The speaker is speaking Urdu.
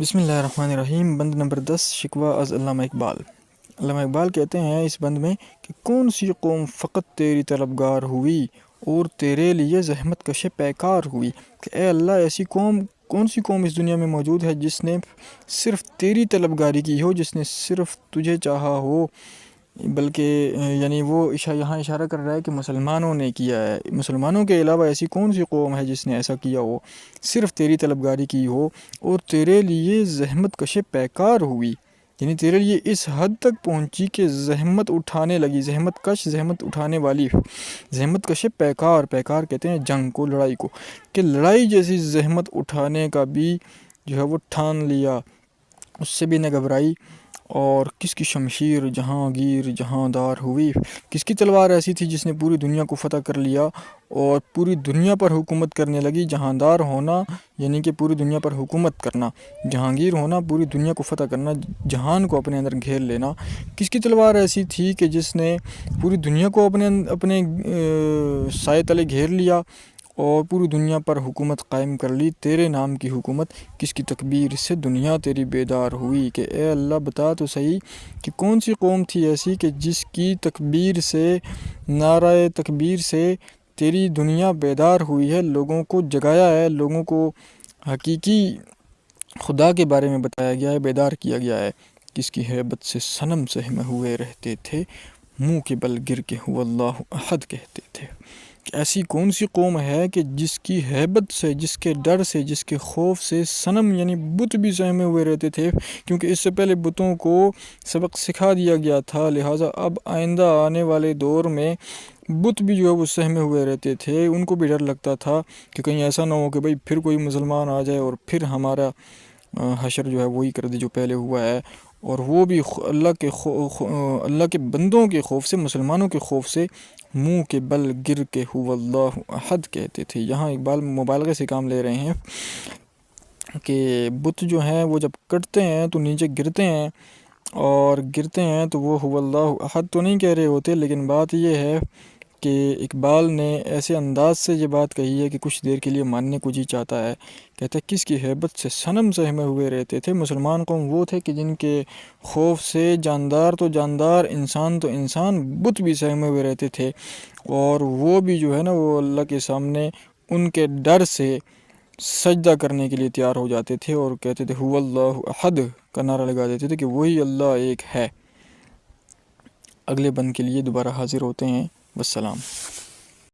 بسم اللہ الرحمن الرحیم۔ بند نمبر 10، شکوہ از علامہ اقبال۔ علامہ اقبال کہتے ہیں اس بند میں کہ کون سی قوم فقط تیری طلبگار ہوئی اور تیرے لیے زحمت کش پیکار ہوئی، کہ اے اللہ ایسی قوم، کون سی قوم اس دنیا میں موجود ہے جس نے صرف تیری طلبگاری کی ہو، جس نے صرف تجھے چاہا ہو، بلکہ یعنی وہ یہاں اشارہ کر رہا ہے کہ مسلمانوں نے کیا ہے، مسلمانوں کے علاوہ ایسی کون سی قوم ہے جس نے ایسا کیا ہو، صرف تیری طلبگاری کی ہو اور تیرے لیے زحمت کش پیکار ہوئی، یعنی تیرے لیے اس حد تک پہنچی کہ زحمت اٹھانے لگی، زحمت کش، زحمت اٹھانے والی، زحمت کش پیکار، پیکار کہتے ہیں جنگ کو، لڑائی کو، کہ لڑائی جیسی زحمت اٹھانے کا بھی جو ہے وہ ٹھان لیا، اس سے بھی نہ گھبرائی۔ اور کس کی شمشیر جہانگیر جہاندار ہوئی، کس کی تلوار ایسی تھی جس نے پوری دنیا کو فتح کر لیا اور پوری دنیا پر حکومت کرنے لگی۔ جہاندار ہونا یعنی کہ پوری دنیا پر حکومت کرنا، جہانگیر ہونا پوری دنیا کو فتح کرنا، جہان کو اپنے اندر گھیر لینا۔ کس کی تلوار ایسی تھی کہ جس نے پوری دنیا کو اپنے سائے تلے گھیر لیا اور پوری دنیا پر حکومت قائم کر لی، تیرے نام کی حکومت۔ کس کی تکبیر سے دنیا تیری بیدار ہوئی، کہ اے اللہ بتا تو صحیح کہ کون سی قوم تھی ایسی کہ جس کی تکبیر سے، نعرہ تکبیر سے تیری دنیا بیدار ہوئی ہے، لوگوں کو جگایا ہے، لوگوں کو حقیقی خدا کے بارے میں بتایا گیا ہے، بیدار کیا گیا ہے۔ کس کی ہیبت سے صنم سہمے ہوئے رہتے تھے، منہ کے بل گر کے هو اللہ احد کہتے تھے۔ ایسی کون سی قوم ہے کہ جس کی ہیبت سے، جس کے ڈر سے، جس کے خوف سے صنم یعنی بت بھی سہمے ہوئے رہتے تھے، کیونکہ اس سے پہلے بتوں کو سبق سکھا دیا گیا تھا، لہٰذا اب آئندہ آنے والے دور میں بت بھی جو ہے وہ سہمے ہوئے رہتے تھے۔ ان کو بھی ڈر لگتا تھا کہ کہیں ایسا نہ ہو کہ بھئی پھر کوئی مسلمان آ جائے اور پھر ہمارا حشر جو ہے وہی کر دے جو پہلے ہوا ہے، اور وہ بھی اللہ کے بندوں کے خوف سے، مسلمانوں کے خوف سے منہ کے بل گر کے هو اللہ احد کہتے تھے۔ یہاں اقبال مبالغے سے کام لے رہے ہیں کہ بت جو ہیں وہ جب کٹتے ہیں تو نیچے گرتے ہیں، اور گرتے ہیں تو وہ هو اللہ احد تو نہیں کہہ رہے ہوتے، لیکن بات یہ ہے کہ اقبال نے ایسے انداز سے یہ بات کہی ہے کہ کچھ دیر کے لیے ماننے کو جی چاہتا ہے۔ کہتا ہے کس کی ہیبت سے صنم سہمے ہوئے رہتے تھے۔ مسلمان قوم وہ تھے کہ جن کے خوف سے جاندار تو جاندار، انسان تو انسان، بت بھی سہمے ہوئے رہتے تھے، اور وہ بھی جو ہے نا وہ اللہ کے سامنے ان کے ڈر سے سجدہ کرنے کے لیے تیار ہو جاتے تھے اور کہتے تھے هو اللہ احد کا نعرہ لگا دیتے تھے کہ وہی اللہ ایک ہے۔ اگلے بند کے لیے دوبارہ حاضر ہوتے ہیں۔ والسلام۔